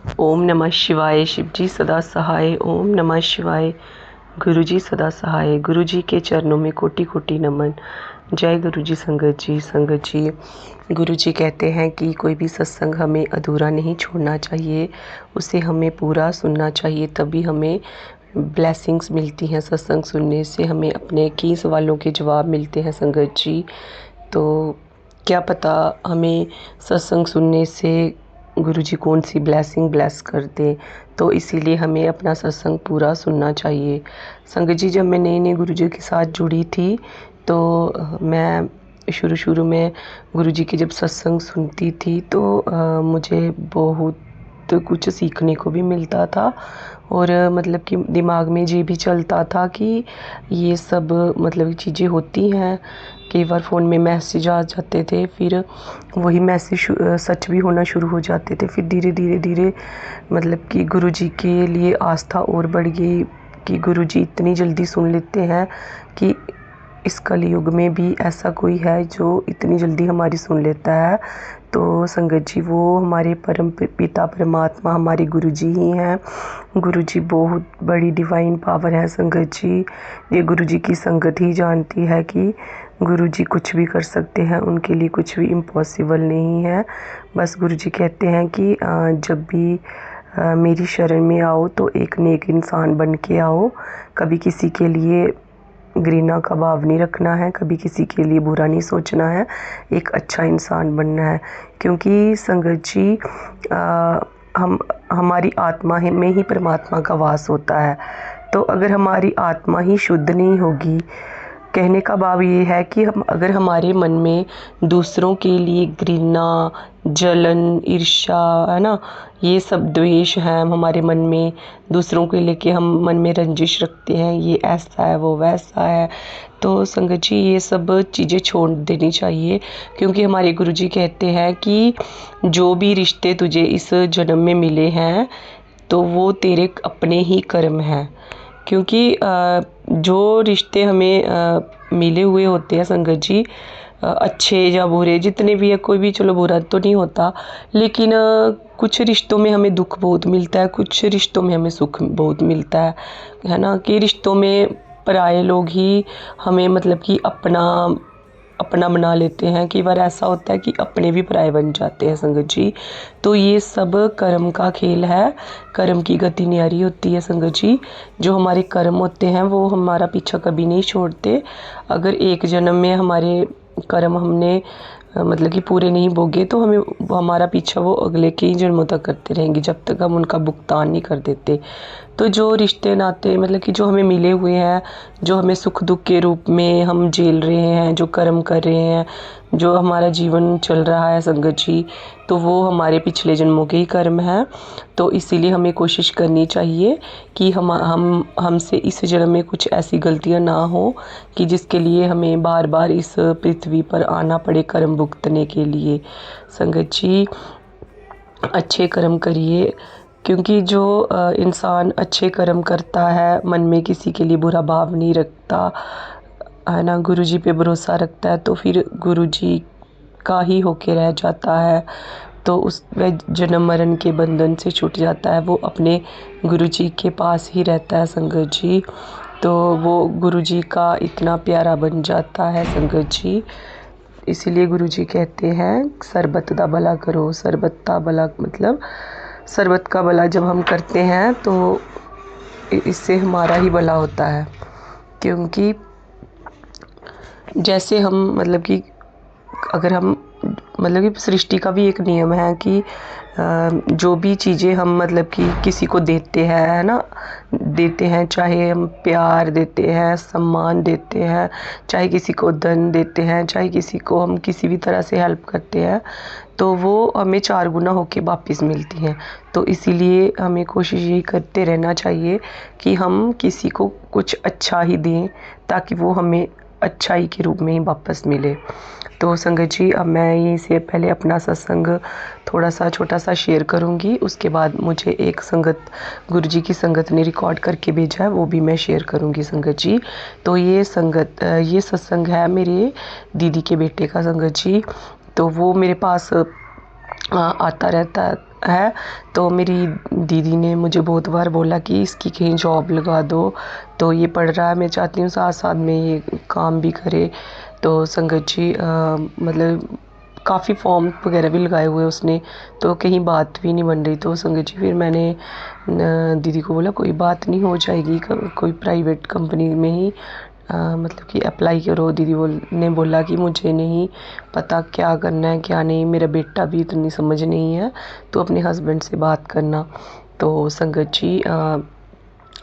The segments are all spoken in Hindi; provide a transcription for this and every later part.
ओम नमः शिवाय। शिव जी सदा सहाय। ओम नमः शिवाय। गुरु जी सदा सहाय। गुरु जी के चरणों में कोटि कोटि नमन। जय गुरु जी। संगत जी, संगत जी, गुरु जी कहते हैं कि कोई भी सत्संग हमें अधूरा नहीं छोड़ना चाहिए, उसे हमें पूरा सुनना चाहिए, तभी हमें ब्लेसिंग्स मिलती हैं। सत्संग सुनने से हमें अपने कई सवालों के जवाब मिलते हैं संगत जी। तो क्या पता हमें सत्संग सुनने से गुरु जी कौन सी ब्लेसिंग ब्लेस कर दें, तो इसीलिए हमें अपना सत्संग पूरा सुनना चाहिए। संगत जी, जब मैं नए नए गुरु जी के साथ जुड़ी थी तो मैं शुरू में गुरु जी के जब सत्संग सुनती थी तो मुझे बहुत कुछ सीखने को भी मिलता था और मतलब कि दिमाग में ये भी चलता था कि ये सब मतलब चीज़ें होती हैं। कई बार फ़ोन में मैसेज आ जाते थे, फिर वही मैसेज सच भी होना शुरू हो जाते थे। फिर धीरे धीरे धीरे मतलब कि गुरु जी के लिए आस्था और बढ़ गई कि गुरु जी इतनी जल्दी सुन लेते हैं कि इस कलयुग में भी ऐसा कोई है जो इतनी जल्दी हमारी सुन लेता है। तो संगत जी, वो हमारे परम पिता परमात्मा हमारे गुरु जी ही हैं। गुरु जी बहुत बड़ी डिवाइन पावर है संगत जी। ये गुरु जी की संगत ही जानती है कि गुरु जी कुछ भी कर सकते हैं, उनके लिए कुछ भी इम्पॉसिबल नहीं है। बस गुरु जी कहते हैं कि जब भी मेरी शरण में आओ तो एक नेक इंसान बन के आओ। कभी किसी के लिए घृणा का भाव नहीं रखना है, कभी किसी के लिए बुरा नहीं सोचना है, एक अच्छा इंसान बनना है। क्योंकि संगत जी, हम हमारी आत्मा में ही परमात्मा का वास होता है। तो अगर हमारी आत्मा ही शुद्ध नहीं होगी, कहने का भाव ये है कि हम अगर हमारे मन में दूसरों के लिए घृणा, जलन, ईर्ष्या है ना, ये सब द्वेष हैं हमारे मन में, दूसरों को लेके हम मन में रंजिश रखते हैं, ये ऐसा है वो वैसा है, तो संगत जी ये सब चीज़ें छोड़ देनी चाहिए। क्योंकि हमारे गुरुजी कहते हैं कि जो भी रिश्ते तुझे इस जन्म में मिले हैं तो वो तेरे अपने ही कर्म हैं। क्योंकि जो रिश्ते हमें मिले हुए होते हैं संगत जी, अच्छे या बुरे जितने भी है, कोई भी चलो बुरा तो नहीं होता, लेकिन कुछ रिश्तों में हमें दुख बहुत मिलता है, कुछ रिश्तों में हमें सुख बहुत मिलता है ना। कि रिश्तों में पराए लोग ही हमें मतलब कि अपना अपना बना लेते हैं। कई बार ऐसा होता है कि अपने भी पराए बन जाते हैं संगत जी। तो ये सब कर्म का खेल है, कर्म की गति न्यारी होती है संगत जी। जो हमारे कर्म होते हैं वो हमारा पीछा कभी नहीं छोड़ते। अगर एक जन्म में हमारे कर्म हमने मतलब कि पूरे नहीं भोगे तो हमें हमारा पीछा वो अगले कई जन्मों तक करते रहेंगे जब तक हम उनका भुगतान नहीं कर देते। तो जो रिश्ते नाते मतलब कि जो हमें मिले हुए हैं, जो हमें सुख दुख के रूप में हम झेल रहे हैं, जो कर्म कर रहे हैं, जो हमारा जीवन चल रहा है संगत जी, तो वो हमारे पिछले जन्मों के ही कर्म हैं। तो इसीलिए हमें कोशिश करनी चाहिए कि हमसे इस जन्म में कुछ ऐसी गलतियां ना हो कि जिसके लिए हमें बार बार इस पृथ्वी पर आना पड़े कर्म भुगतने के लिए। संगत जी, अच्छे कर्म करिए। क्योंकि जो इंसान अच्छे कर्म करता है, मन में किसी के लिए बुरा भाव नहीं रखता है ना, गुरु जी पे भरोसा रखता है, तो फिर गुरु जी का ही होके रह जाता है। तो उस वह जन्म मरण के बंधन से छूट जाता है, वो अपने गुरु जी के पास ही रहता है संगत जी। तो वो गुरु जी का इतना प्यारा बन जाता है संगत जी। इसीलिए गुरु जी कहते हैं सरबत दा भला करो। सरबत दा भला मतलब सरबत का भला जब हम करते हैं तो इससे हमारा ही भला होता है। क्योंकि जैसे हम मतलब कि अगर हम मतलब कि सृष्टि का भी एक नियम है कि जो भी चीज़ें हम मतलब कि किसी को देते हैं है ना, देते हैं, चाहे हम प्यार देते हैं, सम्मान देते हैं, चाहे किसी को धन देते हैं, चाहे किसी को हम किसी भी तरह से हेल्प करते हैं, तो वो हमें 4 गुना होके वापस मिलती हैं। तो इसीलिए हमें कोशिश यही करते रहना चाहिए कि हम किसी को कुछ अच्छा ही दें ताकि वो हमें अच्छाई के रूप में ही वापस मिले। तो संगत जी, अब मैं यहीं से पहले अपना सत्संग थोड़ा सा छोटा सा शेयर करूंगी, उसके बाद मुझे एक संगत गुरु जी की संगत ने रिकॉर्ड करके भेजा है, वो भी मैं शेयर करूंगी संगत जी। तो ये सत्संग है मेरे दीदी के बेटे का संगत जी। तो वो मेरे पास आता रहता है। तो मेरी दीदी ने मुझे बहुत बार बोला कि इसकी कहीं जॉब लगा दो, तो ये पढ़ रहा है, मैं चाहती हूँ साथ साथ में ये काम भी करे। तो संगत जी मतलब काफ़ी फॉर्म वगैरह भी लगाए हुए उसने, तो कहीं बात भी नहीं बन रही। तो संगत जी फिर मैंने दीदी को बोला कोई बात नहीं, हो जाएगी, कोई प्राइवेट कंपनी में ही मतलब कि अप्लाई करो। दीदी ने बोला कि मुझे नहीं पता क्या करना है क्या नहीं, मेरा बेटा भी इतनी समझ नहीं है, तो अपने हस्बैंड से बात करना। तो संगत जी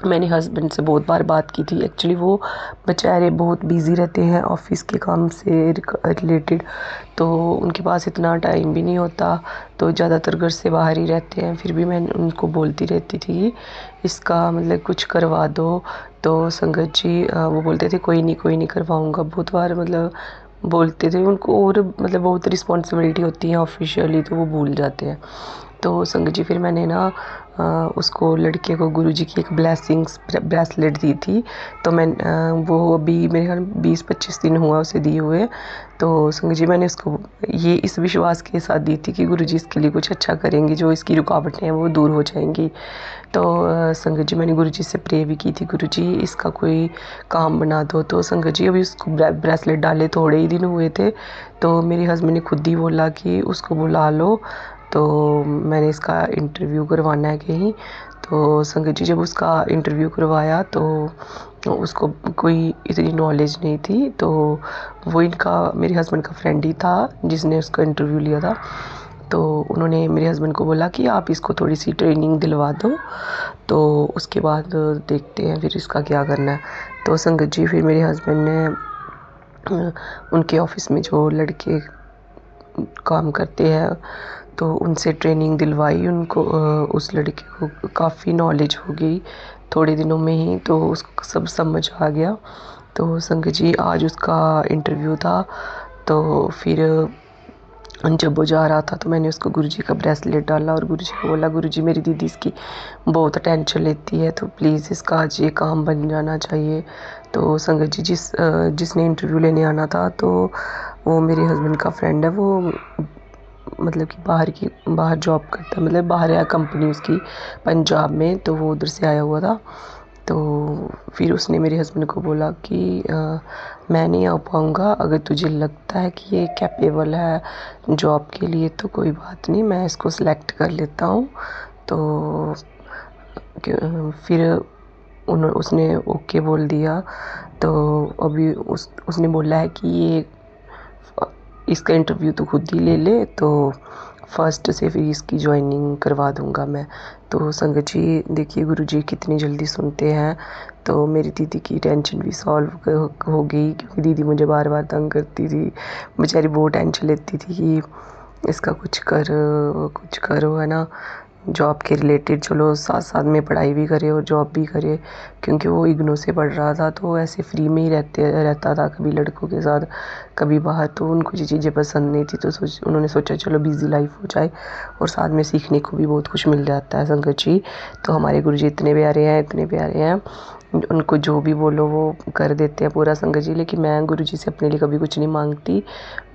मैंने हस्बैंड से बहुत बार बात की थी। एक्चुअली वो बेचारे बहुत बिज़ी रहते हैं ऑफिस के काम से रिलेटेड, तो उनके पास इतना टाइम भी नहीं होता, तो ज़्यादातर घर से बाहर ही रहते हैं। फिर भी मैं उनको बोलती रहती थी इसका मतलब कुछ करवा दो। तो संगत जी वो बोलते थे कोई नहीं करवाऊँगा। बहुत बार मतलब बोलते थे उनको, और मतलब बहुत रिस्पॉन्सिबिलिटी होती है ऑफिशियली, तो वो भूल जाते हैं। तो संगत जी फिर मैंने ना उसको लड़के को गुरुजी की एक ब्लेसिंग्स ब्रेसलेट दी थी। तो मैं वो अभी मेरे ख्याल 20-25 दिन हुआ उसे दिए हुए। तो संगत जी मैंने उसको ये इस विश्वास के साथ दी थी कि गुरुजी इसके लिए कुछ अच्छा करेंगे, जो इसकी रुकावटें हैं वो दूर हो जाएंगी। तो संगत जी मैंने गुरुजी से प्रे भी की थी, गुरुजी इसका कोई काम बना दो। तो संगत जी अभी उसको ब्रेसलेट डाले थोड़े ही दिन हुए थे, तो मेरे हस्बैंड ने खुद ही बोला कि उसको बुला लो, तो मैंने इसका इंटरव्यू करवाना है कहीं। तो संगत जी जब उसका इंटरव्यू करवाया तो उसको कोई इतनी नॉलेज नहीं थी, तो वो इनका मेरे हस्बैंड का फ्रेंड ही था जिसने उसका इंटरव्यू लिया था। तो उन्होंने मेरे हस्बैंड को बोला कि आप इसको थोड़ी सी ट्रेनिंग दिलवा दो, तो उसके बाद देखते हैं फिर इसका क्या करना है। तो संगत जी फिर मेरे हस्बैंड ने उनके ऑफिस में जो लड़के काम करते हैं तो उनसे ट्रेनिंग दिलवाई उनको। उस लड़के को काफ़ी नॉलेज हो गई थोड़े दिनों में ही, तो उसको सब समझ आ गया। तो संगत जी आज उसका इंटरव्यू था, तो फिर जब वो जा रहा था तो मैंने उसको गुरुजी का ब्रेसलेट डाला और गुरुजी को बोला गुरुजी मेरी दीदी इसकी बहुत टेंशन लेती है, तो प्लीज़ इसका आज ये काम बन जाना चाहिए। तो संगत जी जिसने इंटरव्यू लेने आना था तो वो मेरे हस्बैंड का फ्रेंड है, वो मतलब कि बाहर जॉब करता है, मतलब बाहर है कंपनी उसकी पंजाब में, तो वो उधर से आया हुआ था। तो फिर उसने मेरे हस्बैंड को बोला कि मैं नहीं आ पाऊँगा, अगर तुझे लगता है कि ये कैपेबल है जॉब के लिए तो कोई बात नहीं, मैं इसको सिलेक्ट कर लेता हूँ। तो फिर उसने ओके बोल दिया। तो अभी उसने बोला है कि ये इसका इंटरव्यू तो खुद ही ले ले, तो फर्स्ट से फिर इसकी जॉइनिंग करवा दूंगा मैं। तो संगत जी देखिए गुरुजी कितनी जल्दी सुनते हैं। तो मेरी दीदी की टेंशन भी सॉल्व हो गई, क्योंकि दीदी मुझे बार बार तंग करती थी, बेचारी बहुत टेंशन लेती थी कि इसका कुछ करो है ना, जॉब के रिलेटेड। चलो साथ साथ में पढ़ाई भी करे और जॉब भी करे, क्योंकि वो इग्नू से पढ़ रहा था, तो ऐसे फ्री में ही रहता था, कभी लड़कों के साथ कभी बाहर। तो उनको ये चीज़ें पसंद नहीं थी, तो उन्होंने सोचा चलो बिज़ी लाइफ हो जाए और साथ में सीखने को भी बहुत कुछ मिल जाता है संगत जी। तो हमारे गुरुजी इतने प्यारे हैं, इतने प्यारे हैं, उनको जो भी बोलो वो कर देते हैं पूरा संगत जी। लेकिन मैं गुरुजी से अपने लिए कभी कुछ नहीं मांगती,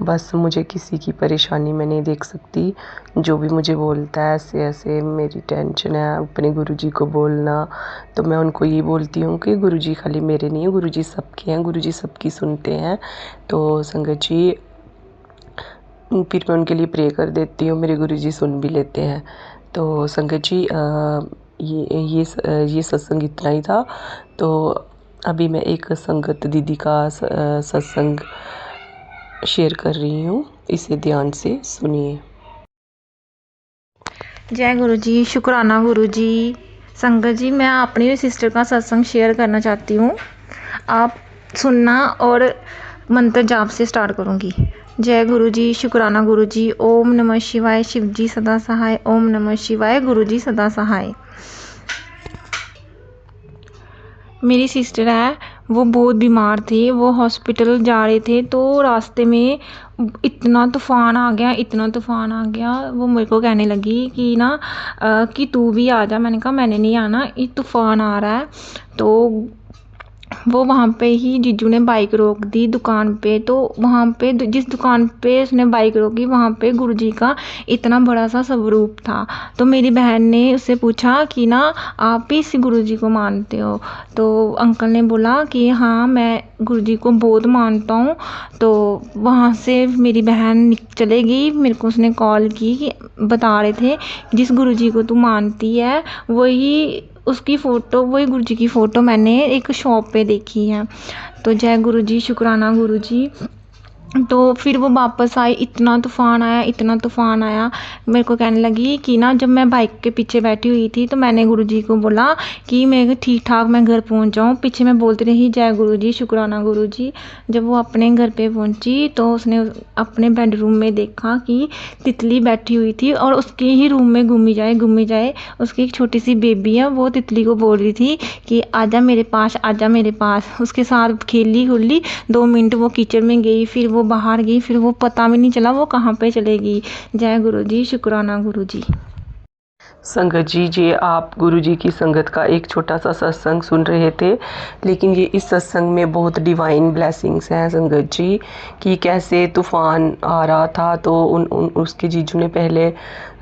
बस मुझे किसी की परेशानी मैं नहीं देख सकती। जो भी मुझे बोलता है ऐसे ऐसे मेरी टेंशन है अपने गुरुजी को बोलना, तो मैं उनको ये बोलती हूँ कि गुरुजी खाली मेरे नहीं है, गुरुजी सबके हैं, गुरुजी सबकी सुनते हैं। तो संगत जी फिर मैं उनके लिए प्रे कर देती हूँ, मेरे गुरुजी सुन भी लेते हैं। तो संगत जी ये सत्संग इतना ही था। तो अभी मैं एक संगत दीदी का सत्संग शेयर कर रही हूँ, इसे ध्यान से सुनिए। जय गुरु जी, शुक्राना गुरु जी। संगत जी मैं अपनी सिस्टर का सत्संग शेयर करना चाहती हूँ, आप सुनना और मंत्र जाप से स्टार्ट करूँगी। जय गुरु जी, शुक्राना गुरु जी। ओम नमः शिवाय, शिव जी सदा सहाय। ओम नमः शिवाय, गुरु जी सदा सहाय। मेरी सिस्टर है, वो बहुत बीमार थे, वो हॉस्पिटल जा रहे थे, तो रास्ते में इतना तूफ़ान आ गया। वो मेरे को कहने लगी कि ना कि तू भी आ जा। मैंने कहा मैंने नहीं आना, ये तूफ़ान आ रहा है। तो वो वहाँ पे ही जीजू ने बाइक रोक दी दुकान पे। तो वहाँ पे जिस दुकान पे उसने बाइक रोकी वहाँ पे गुरुजी का इतना बड़ा सा स्वरूप था। तो मेरी बहन ने उससे पूछा कि ना आप ही इस गुरुजी को मानते हो? तो अंकल ने बोला कि हाँ मैं गुरुजी को बहुत मानता हूँ। तो वहाँ से मेरी बहन चले गई, मेरे को उसने कॉल की कि बता रहे थे जिस गुरुजी को तू मानती है वही उसकी फ़ोटो, वही गुरुजी की फ़ोटो मैंने एक शॉप पे देखी है। तो जय गुरुजी, शुक्राना गुरुजी। तो फिर वो वापस आई, इतना तूफ़ान आया, इतना तूफ़ान आया। मेरे को कहने लगी कि ना जब मैं बाइक के पीछे बैठी हुई थी तो मैंने गुरुजी को बोला कि मैं ठीक ठाक मैं घर पहुंच जाऊं। पीछे मैं बोलती रही जय गुरुजी, शुक्राना गुरुजी। जब वो अपने घर पे पहुंची तो उसने अपने बेडरूम में देखा कि तितली बैठी हुई थी और उसके ही रूम में घूमी जाए। उसकी एक छोटी सी बेबी है, वो तितली को बोल रही थी कि आजा मेरे पास, आजा मेरे पास। उसके साथ खेली खुली 2 मिनट वो किचन में गई, फिर वो बाहर गई, फिर वो पता भी नहीं चला वो कहाँ पे चले गई। जय गुरुजी, शुक्राना गुरुजी। संगत जी, ये आप गुरुजी की संगत का एक छोटा सा सत्संग सुन रहे थे, लेकिन ये इस सत्संग में बहुत डिवाइन ब्लेसिंग्स हैं संगत जी, कि कैसे तूफ़ान आ रहा था तो उसके जीजू ने पहले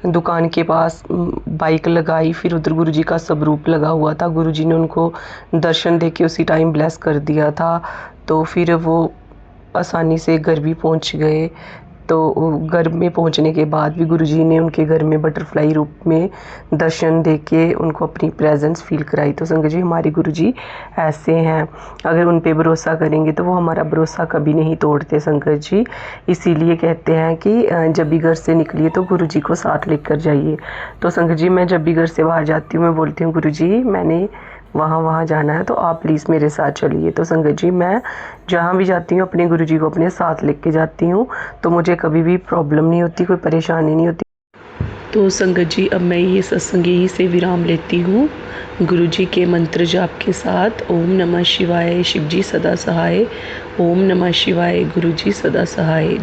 दुकान के पास बाइक लगाई, फिर उधर गुरुजी का स्वरूप लगा हुआ था। गुरुजी ने उनको दर्शन दे के उसी टाइम ब्लेस कर दिया था। तो फिर वो आसानी से घर भी पहुंच गए। तो घर में पहुंचने के बाद भी गुरुजी ने उनके घर में बटरफ्लाई रूप में दर्शन देके उनको अपनी प्रेजेंस फील कराई। तो संगत जी, हमारे गुरुजी ऐसे हैं, अगर उन पे भरोसा करेंगे तो वो हमारा भरोसा कभी नहीं तोड़ते संगत जी। इसीलिए कहते हैं कि जब भी घर से निकलिए तो गुरुजी को साथ लेकर जाइए। तो संगत जी, मैं जब भी घर से बाहर जाती हूँ मैं बोलती हूँ गुरुजी मैंने वहाँ जाना है तो आप प्लीज़ मेरे साथ चलिए। तो संगत जी, मैं जहाँ भी जाती हूँ अपने गुरुजी को अपने साथ लेके जाती हूँ, तो मुझे कभी भी प्रॉब्लम नहीं होती, कोई परेशानी नहीं होती। तो संगत जी, अब मैं ये सत्संग यहीं से विराम लेती हूँ गुरुजी के मंत्र जाप के साथ। ओम नमः शिवाय, शिवजी सदा सहाय। ओम नमः शिवाय, गुरुजी सदा सहाय।